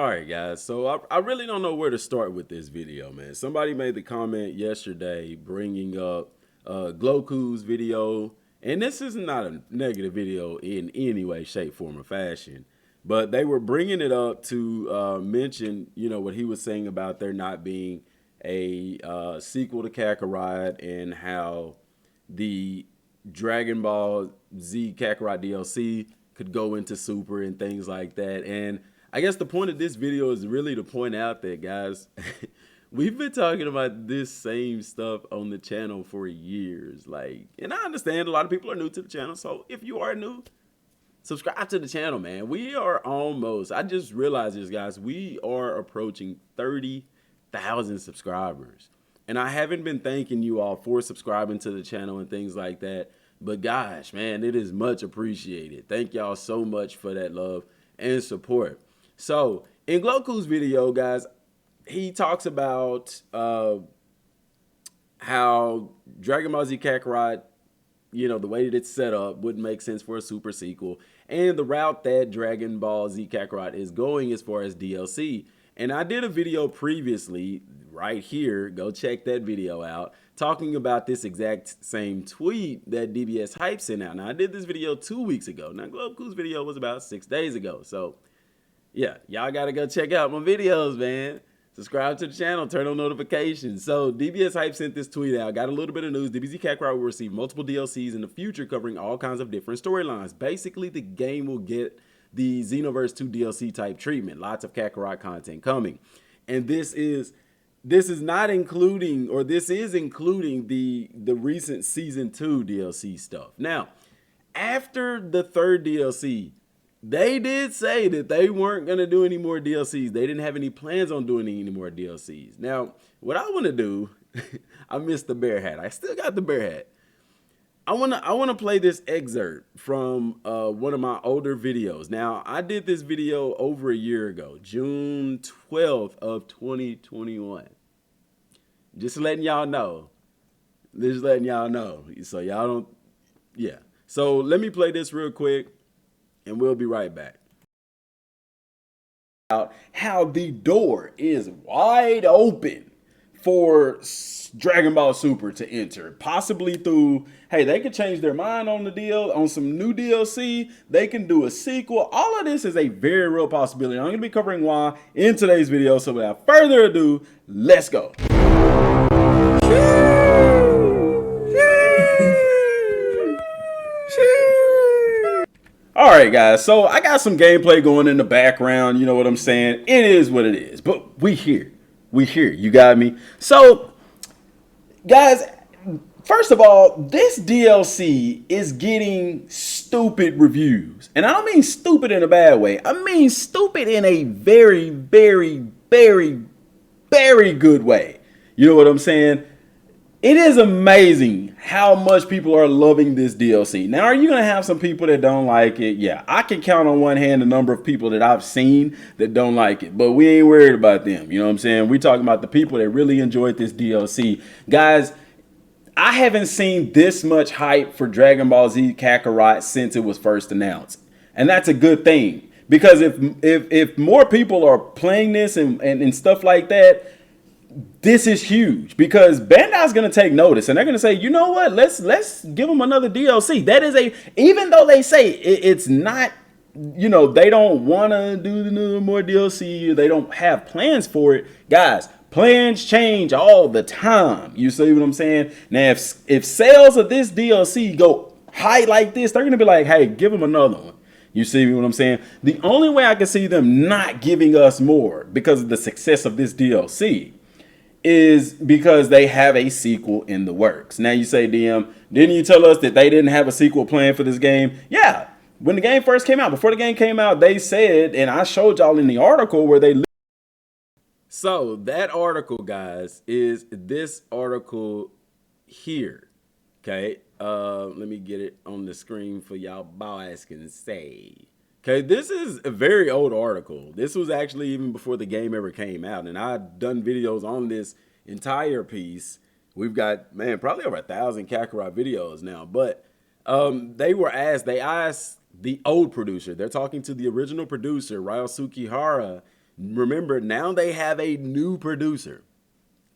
All right, guys. So I really don't know where to start with this video, man. Somebody made the comment yesterday bringing up Gloku's video. And this is not a negative video in any way, shape, form, or fashion. But they were bringing it up to mention, what he was saying about there not being a sequel to Kakarot and how the Dragon Ball Z Kakarot DLC could go into Super and things like that. And I guess the point of this video is really to point out that, guys, we've been talking about this same stuff on the channel for years. And I understand a lot of people are new to the channel. So if you are new, subscribe to the channel, man. We are almost, I just realized this, guys, we are approaching 30,000 subscribers. And I haven't been thanking you all for subscribing to the channel and things like that. But gosh, man, it is much appreciated. Thank y'all so much for that love and support. So in Gloku's video, guys, he talks about how Dragon Ball Z Kakarot, the way that it's set up wouldn't make sense for a super sequel, and the route that Dragon Ball Z Kakarot is going as far as DLC. And I did a video previously right here, go check that video out, talking about this exact same tweet that DBS Hype sent out. Now, I did this video 2 weeks ago. Now, Gloku's video was about 6 days ago. So, yeah, y'all got to go check out my videos, man. Subscribe to the channel, turn on notifications. So DBS Hype sent this tweet out. Got a little bit of news. DBZ Kakarot will receive multiple DLCs in the future covering all kinds of different storylines. Basically, the game will get the Xenoverse 2 DLC type treatment. Lots of Kakarot content coming. And this is not including, or this is including the recent Season 2 DLC stuff. Now, after the third DLC, they did say that they weren't going to do any more DLCs. They didn't have any plans on doing any more DLCs. Now, what I want to do, I missed the bear hat. I still got the bear hat. I want to play this excerpt from one of my older videos. Now, I did this video over a year ago, June 12th of 2021. Just letting y'all know. Just letting y'all know. So y'all don't, yeah. So let me play this real quick, and we'll be right back. How the door is wide open for Dragon Ball Super to enter, possibly through, hey, they could change their mind on the deal, on some new DLC. They can do a sequel. All of this is a very real possibility. I'm going to be covering why in today's video. So without further ado, let's go. All right, guys, so I got some gameplay going in the background. You know what I'm saying? It is what it is, but we here. You got me? So, guys, first of all, this DLC is getting stupid reviews. And I don't mean stupid in a bad way. I mean stupid in a very, very, very, very good way. You know what I'm saying? It is amazing how much people are loving this DLC. Now, are you going to have some people that don't like it? Yeah, I can count on one hand the number of people that I've seen that don't like it, but we ain't worried about them. You know what I'm saying? We're talking about the people that really enjoyed this DLC. Guys, I haven't seen this much hype for Dragon Ball Z Kakarot since it was first announced. And that's a good thing, because if more people are playing this and stuff like that, this is huge, because Bandai's going to take notice and they're going to say, you know what, let's give them another DLC. That is even though they say it's not, they don't want to do the more DLC, they don't have plans for it. Guys, plans change all the time. You see what I'm saying? Now, if sales of this DLC go high like this, they're going to be like, hey, give them another one. You see what I'm saying? The only way I can see them not giving us more because of the success of this DLC is because they have a sequel in the works. Now you say, DM, didn't you tell us that they didn't have a sequel plan for this game? Yeah, when the game first came out, before the game came out, they said, and I showed y'all in the article where they... So that article, guys, is this article here. Okay, let me get it on the screen for y'all boys can say. Okay, this is a very old article. This was actually even before the game ever came out, and I've done videos on this entire piece. We've got, man, probably over 1,000 Kakarot videos now, but they asked the old producer. They're talking to the original producer, Ryosuke Hara, Remember, now they have a new producer.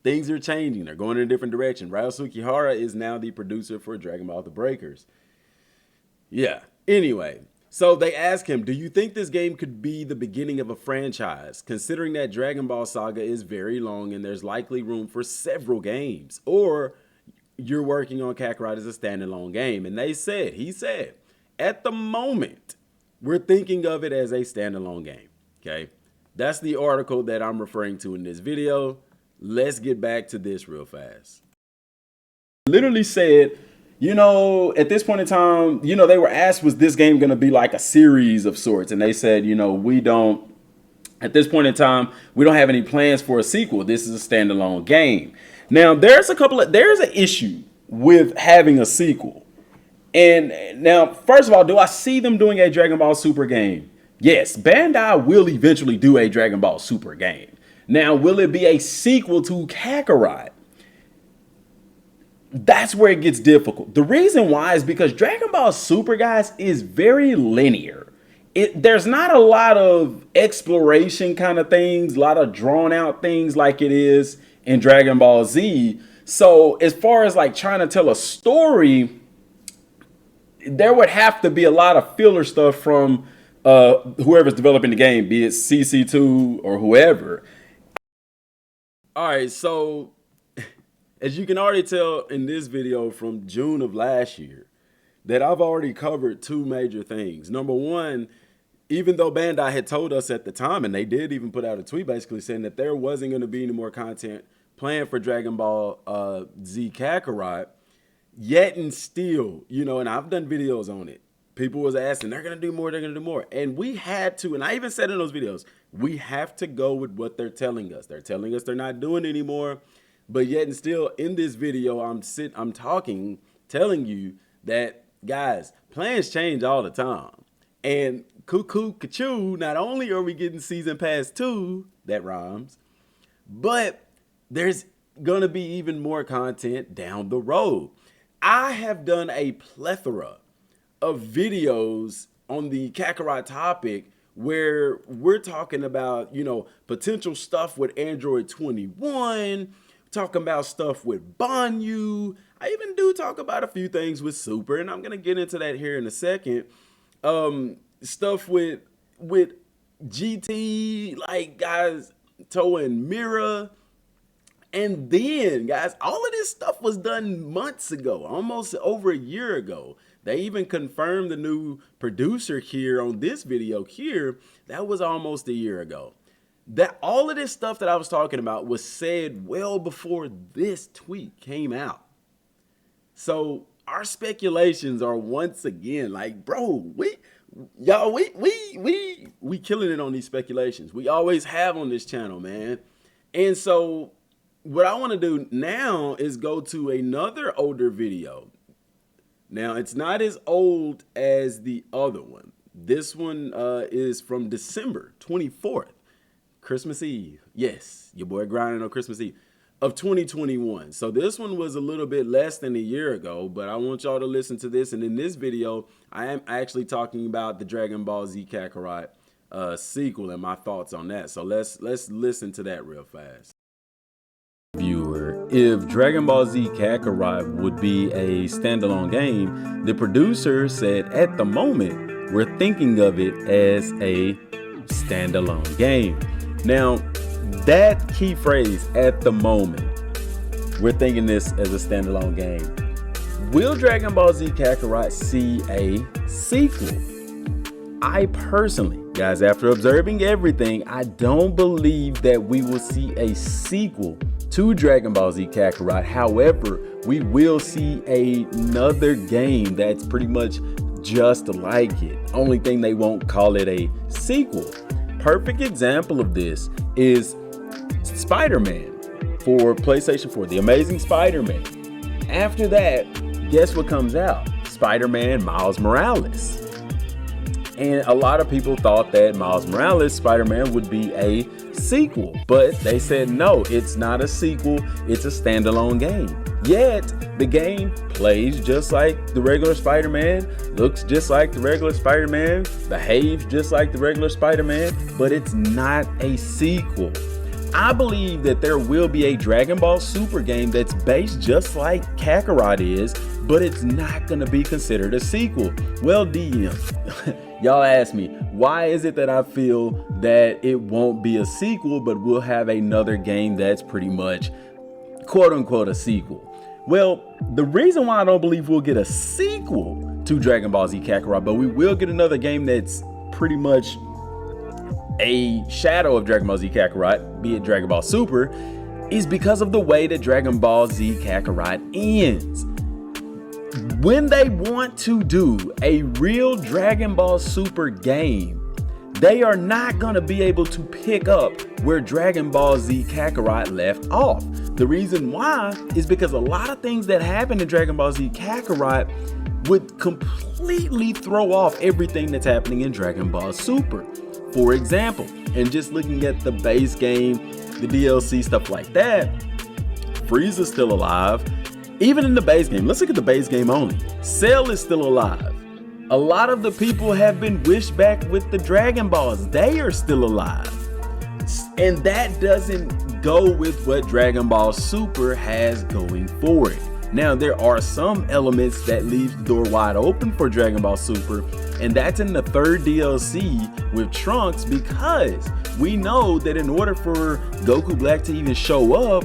Things are changing. They're going in a different direction. Daisuki is now the producer for Dragon Ball The Breakers. Yeah. Anyway, so they ask him, do you think this game could be the beginning of a franchise, considering that Dragon Ball Saga is very long and there's likely room for several games? Or you're working on Kakarot as a standalone game? And he said, at the moment, we're thinking of it as a standalone game. Okay. That's the article that I'm referring to in this video. Let's get back to this real fast. Literally said, at this point in time, they were asked, was this game going to be like a series of sorts? And they said, at this point in time, we don't have any plans for a sequel. This is a standalone game. Now, there's an issue with having a sequel. And now, first of all, do I see them doing a Dragon Ball Super game? Yes, Bandai will eventually do a Dragon Ball Super game. Now, will it be a sequel to Kakarot? That's where it gets difficult. The reason why is because Dragon Ball Super, guys, is very linear. There's not a lot of exploration kind of things, a lot of drawn out things like it is in Dragon Ball Z. So as far as like trying to tell a story, there would have to be a lot of filler stuff from whoever's developing the game, be it CC2 or whoever. All right, so as you can already tell in this video from June of last year, that I've already covered two major things. Number one, even though Bandai had told us at the time, and they did even put out a tweet basically saying that there wasn't going to be any more content planned for Dragon Ball Z Kakarot, yet and still, and I've done videos on it. People was asking, they're going to do more, And we had to, and I even said in those videos, we have to go with what they're telling us. They're telling us they're not doing anymore. But yet and still, in this video, I'm telling you that, guys, plans change all the time. And cuckoo, kachoo, not only are we getting Season Pass 2, that rhymes, but there's going to be even more content down the road. I have done a plethora of videos on the Kakarot topic where we're talking about, potential stuff with Android 21, talking about stuff with Banyu. I even do talk about a few things with Super, and I'm going to get into that here in a second. Stuff with GT, like, guys, Toa and Mira. And then, guys, all of this stuff was done months ago, almost over a year ago. They even confirmed the new producer here on this video here. That was almost a year ago. That all of this stuff that I was talking about was said well before this tweet came out. So our speculations are once again like, bro, we killing it on these speculations. We always have on this channel, man. And so what I want to do now is go to another older video. Now, it's not as old as the other one. This one is from December 24th, Christmas Eve. Yes, your boy grinding on Christmas Eve of 2021. So this one was a little bit less than a year ago, but I want y'all to listen to this. And in this video, I am actually talking about the Dragon Ball Z Kakarot sequel and my thoughts on that. So let's listen to that real fast. Viewer, if Dragon Ball Z Kakarot would be a standalone game, the producer said at the moment we're thinking of it as a standalone game. Now, that key phrase, at the moment, we're thinking this as a standalone game. Will Dragon Ball Z Kakarot see a sequel? I personally, guys, after observing everything, I don't believe that we will see a sequel to Dragon Ball Z Kakarot. However, we will see another game that's pretty much just like it. Only thing, they won't call it a sequel. Perfect example of this is Spider-Man for PlayStation 4, The Amazing Spider-Man. After that, guess what comes out? Spider-Man Miles Morales. And a lot of people thought that Miles Morales Spider-Man would be a sequel, but they said no, it's not a sequel, it's a standalone game. Yet, the game plays just like the regular Spider-Man, looks just like the regular Spider-Man, behaves just like the regular Spider-Man, but it's not a sequel. I believe that there will be a Dragon Ball Super game that's based just like Kakarot is, but it's not going to be considered a sequel. Well, DM, y'all ask me, why is it that I feel that it won't be a sequel, but we'll have another game that's pretty much quote unquote a sequel? Well, the reason why I don't believe we'll get a sequel to Dragon Ball Z Kakarot, but we will get another game that's pretty much a shadow of Dragon Ball Z Kakarot, be it Dragon Ball Super, is because of the way that Dragon Ball Z Kakarot ends. When they want to do a real Dragon Ball Super game, they are not going to be able to pick up where Dragon Ball Z Kakarot left off. The reason why is because a lot of things that happen in Dragon Ball Z Kakarot would completely throw off everything that's happening in Dragon Ball Super. For example, and just looking at the base game, the DLC, stuff like that, Frieza's still alive. Even in the base game, let's look at the base game only. Cell is still alive. A lot of the people have been wished back with the Dragon Balls. They are still alive. And that doesn't go with what Dragon Ball Super has going for it. Now, there are some elements that leave the door wide open for Dragon Ball Super, and that's in the third DLC with Trunks, because we know that in order for Goku Black to even show up,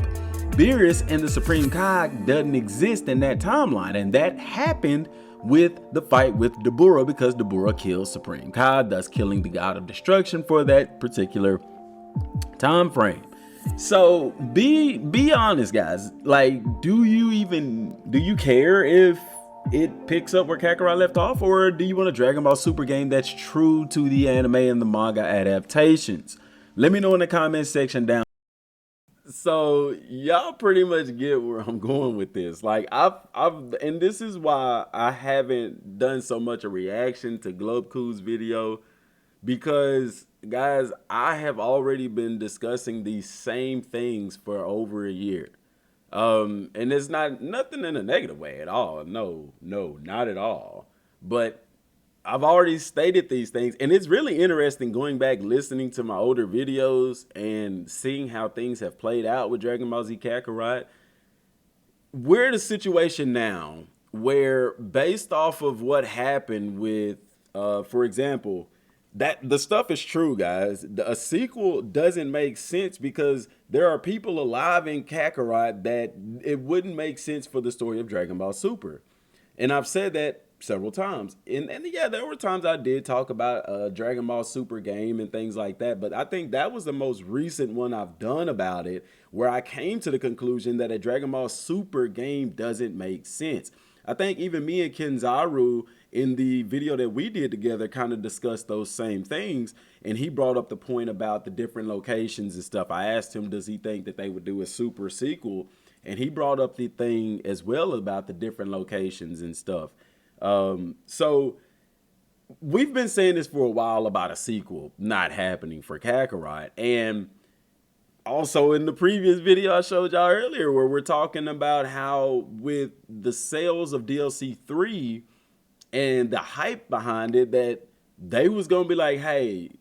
Beerus and the Supreme Kai doesn't exist in that timeline, and that happened with the fight with Dabura, because Dabura kills Supreme Kai, thus killing the God of Destruction for that particular time frame. So be honest, guys. Like, do you care if it picks up where Kakarot left off, or do you want a Dragon Ball Super game that's true to the anime and the manga adaptations? Let me know in the comment section down. So y'all pretty much get where I'm going with this. Like, and this is why I haven't done so much a reaction to Globku's video, because guys, I have already been discussing these same things for over a year. And it's nothing in a negative way at all. No, not at all. But I've already stated these things, and it's really interesting going back, listening to my older videos and seeing how things have played out with Dragon Ball Z Kakarot. We're in a situation now where, based off of what happened with, for example, that the stuff is true, guys. A sequel doesn't make sense because there are people alive in Kakarot that it wouldn't make sense for the story of Dragon Ball Super. And I've said that several times. And yeah, there were times I did talk about a Dragon Ball Super game and things like that. But I think that was the most recent one I've done about it, where I came to the conclusion that a Dragon Ball Super game doesn't make sense. I think even me and Kenzaru in the video that we did together kind of discussed those same things. And he brought up the point about the different locations and stuff. I asked him, does he think that they would do a super sequel? And he brought up the thing as well about the different locations and stuff. So we've been saying this for a while about a sequel not happening for Kakarot. And also in the previous video I showed y'all earlier, where we're talking about how with the sales of DLC 3 and the hype behind it, that they was going to be like, hey,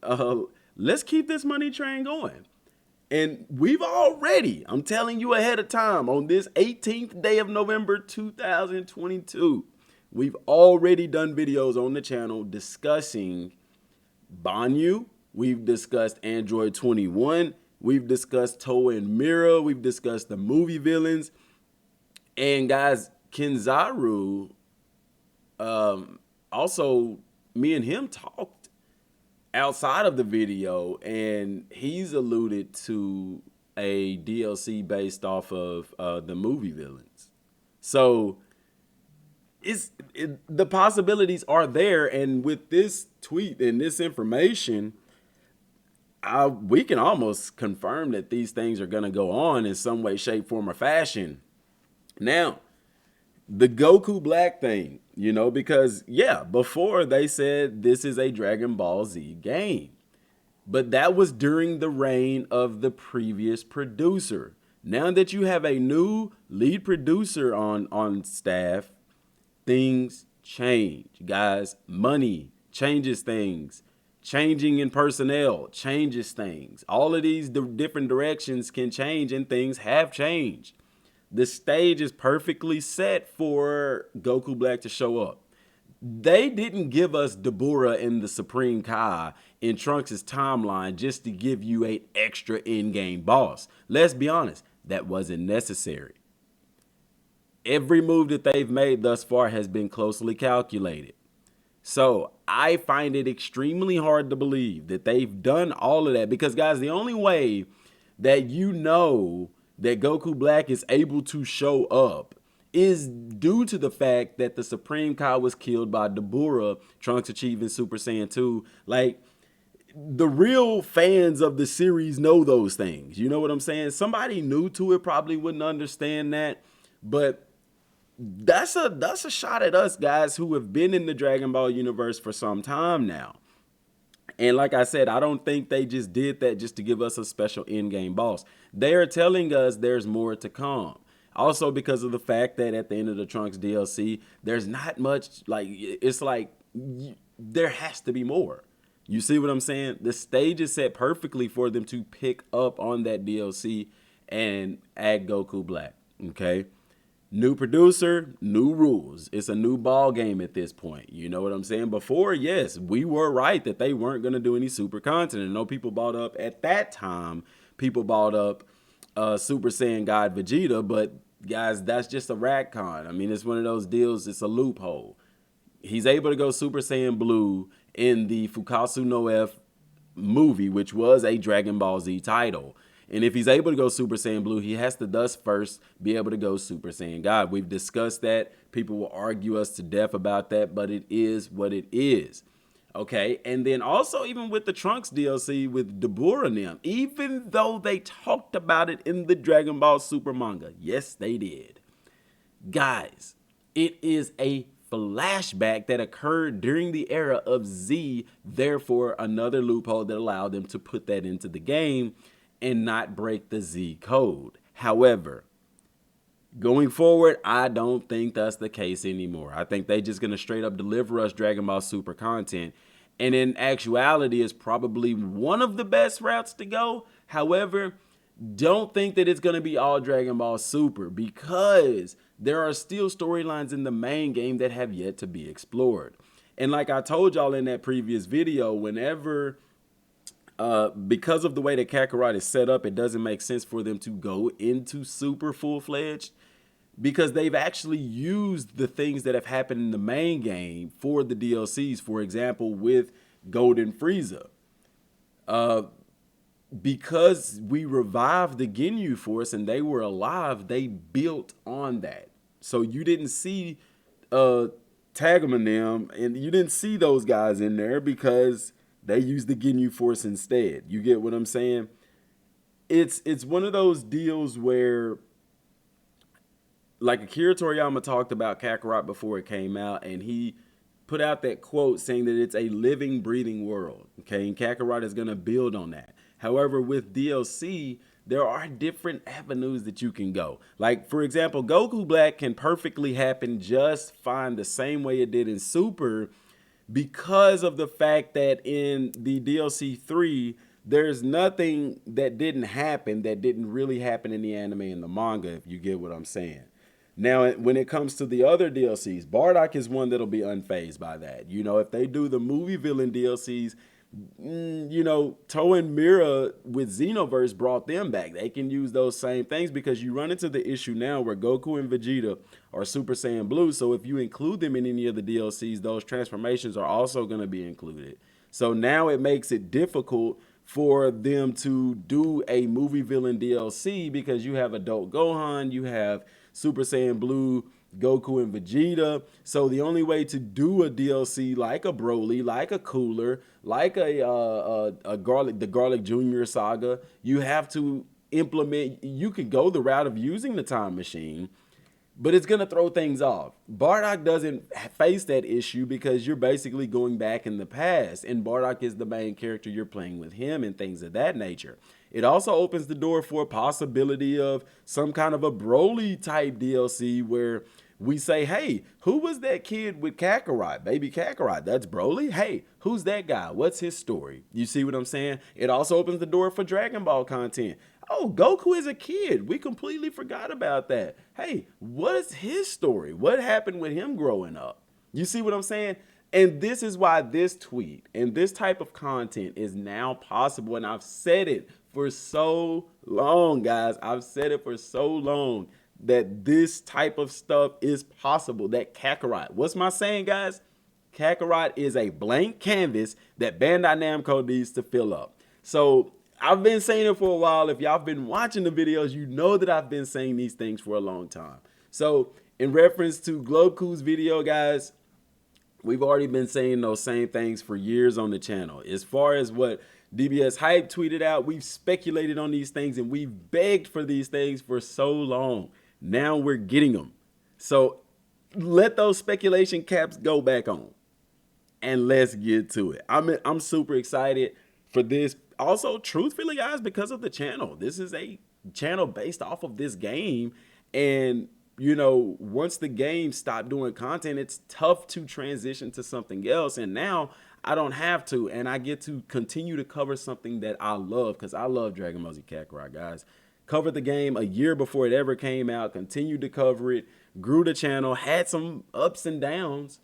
let's keep this money train going. And we've already, I'm telling you ahead of time, on this 18th day of November 2022, we've already done videos on the channel discussing Banyu. We've discussed Android 21. We've discussed Toa and Mira. We've discussed the movie villains. And guys, Kenzaru, also, me and him talked outside of the video, and he's alluded to a DLC based off of the movie villains. So the possibilities are there, and with this tweet and this information, we can almost confirm that these things are going to go on in some way, shape, form, or fashion. Now, the Goku Black thing, you know, because yeah, before they said this is a Dragon Ball Z game, but that was during the reign of the previous producer. Now that you have a new lead producer on staff, things change, guys. Money changes things. Changing in personnel changes things. All of these different directions can change, and things have changed. The stage is perfectly set for Goku Black to show up. They didn't give us Dabura and the Supreme Kai in Trunks' timeline just to give you an extra in-game boss. Let's be honest, that wasn't necessary. Every move that they've made thus far has been closely calculated. So I find it extremely hard to believe that they've done all of that because, guys, the only way that you know that Goku Black is able to show up is due to the fact that the Supreme Kai was killed by Dabura, Trunks achieving Super Saiyan 2. Like, the real fans of the series know those things. You know what I'm saying? Somebody new to it probably wouldn't understand that, but that's a shot at us guys who have been in the Dragon Ball universe for some time now. And like I said, I don't think they just did that just to give us a special in-game boss. They are telling us there's more to come. Also because of the fact that at the end of the Trunks DLC, there's not much, like, it's like there has to be more. You see what I'm saying? The stage is set perfectly for them to pick up on that DLC and add Goku Black, okay? New producer, new rules. It's a new ball game at this point. You know what I'm saying? Before, yes, we were right that they weren't going to do any super content. I know people bought up at that time. People bought up Super Saiyan God Vegeta, but guys, that's just a retcon. I mean, it's one of those deals. It's a loophole. He's able to go Super Saiyan Blue in the Fukasu no F movie, which was a Dragon Ball Z title. And if he's able to go Super Saiyan Blue, he has to thus first be able to go Super Saiyan God. We've discussed that. People will argue us to death about that, but it is what it is. Okay, and then also even with the Trunks DLC with Dabura and them, even though they talked about it in the Dragon Ball Super manga, yes, they did. Guys, it is a flashback that occurred during the era of Z, therefore another loophole that allowed them to put that into the game and not break the Z code. However, going forward, I don't think that's the case anymore. I think they just going to straight up deliver us Dragon Ball Super content. And in actuality, it's probably one of the best routes to go. However, don't think that it's going to be all Dragon Ball Super because there are still storylines in the main game that have yet to be explored. And like I told y'all in that previous video, whenever because of the way that Kakarot is set up, it doesn't make sense for them to go into Super full-fledged because they've actually used the things that have happened in the main game for the DLCs. For example, with Golden Frieza. Because we revived the Ginyu Force and they were alive, they built on that. So you didn't see Tagam and them, and you didn't see those guys in there because they used the Ginyu Force instead. You get what I'm saying? It's one of those deals where, like Akira Toriyama talked about Kakarot before it came out, and he put out that quote saying that it's a living, breathing world. Okay, and Kakarot is going to build on that. However, with DLC, there are different avenues that you can go. Like, for example, Goku Black can perfectly happen just fine the same way it did in Super, because of the fact that in the DLC 3, there's nothing that didn't happen that didn't really happen in the anime and the manga, if you get what I'm saying. Now, when it comes to the other DLCs, Bardock is one that'll be unfazed by that. You know, if they do the movie villain DLCs, you know, Toe and Mira with Xenoverse brought them back. They can use those same things because you run into the issue now where Goku and Vegeta are Super Saiyan Blue. So if you include them in any of the DLCs, those transformations are also going to be included. So now it makes it difficult for them to do a movie villain DLC because you have Adult Gohan, you have Super Saiyan Blue, Goku and Vegeta. So the only way to do a DLC like a Broly, like a Cooler, like a Garlic, the Garlic Jr. saga, you have to implement. You could go the route of using the time machine, but it's going to throw things off. Bardock doesn't face that issue because you're basically going back in the past, and Bardock is the main character. You're playing with him and things of that nature. It also opens the door for a possibility of some kind of a Broly type DLC where we say, hey, who was that kid with Kakarot? Baby Kakarot, that's Broly? Hey, who's that guy? What's his story? You see what I'm saying? It also opens the door for Dragon Ball content. Oh, Goku is a kid. We completely forgot about that. Hey, what is his story? What happened with him growing up? You see what I'm saying? And this is why this tweet and this type of content is now possible. And I've said it for so long, guys. I've said it for so long that this type of stuff is possible. That Kakarot. What's my saying, guys? Kakarot is a blank canvas that Bandai Namco needs to fill up. So I've been saying it for a while. If y'all been watching the videos, you know that I've been saying these things for a long time. So in reference to Globecool's video, guys, we've already been saying those same things for years on the channel. As far as what DBS Hype tweeted out, we've speculated on these things and we've begged for these things for so long. Now we're getting them. So let those speculation caps go back on and let's get to it. I'm super excited for this. Also, truthfully, guys, because of the channel. This is a channel based off of this game. And, you know, once the game stopped doing content, it's tough to transition to something else. And now I don't have to. And I get to continue to cover something that I love, because I love Dragon Ball Z Kakarot, guys. Covered the game a year before it ever came out. Continued to cover it. Grew the channel. Had some ups and downs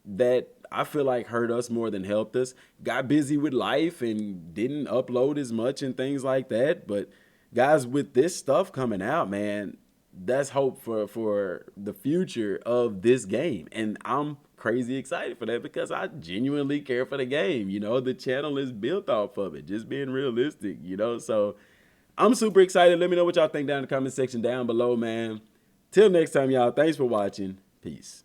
that I feel like hurt us more than helped us. Got busy with life and didn't upload as much and things like that. But guys, with this stuff coming out, man, that's hope for the future of this game. And I'm crazy excited for that because I genuinely care for the game. You know, the channel is built off of it, just being realistic, you know. So I'm super excited. Let me know what y'all think down in the comment section down below, man. Till next time, y'all. Thanks for watching. Peace.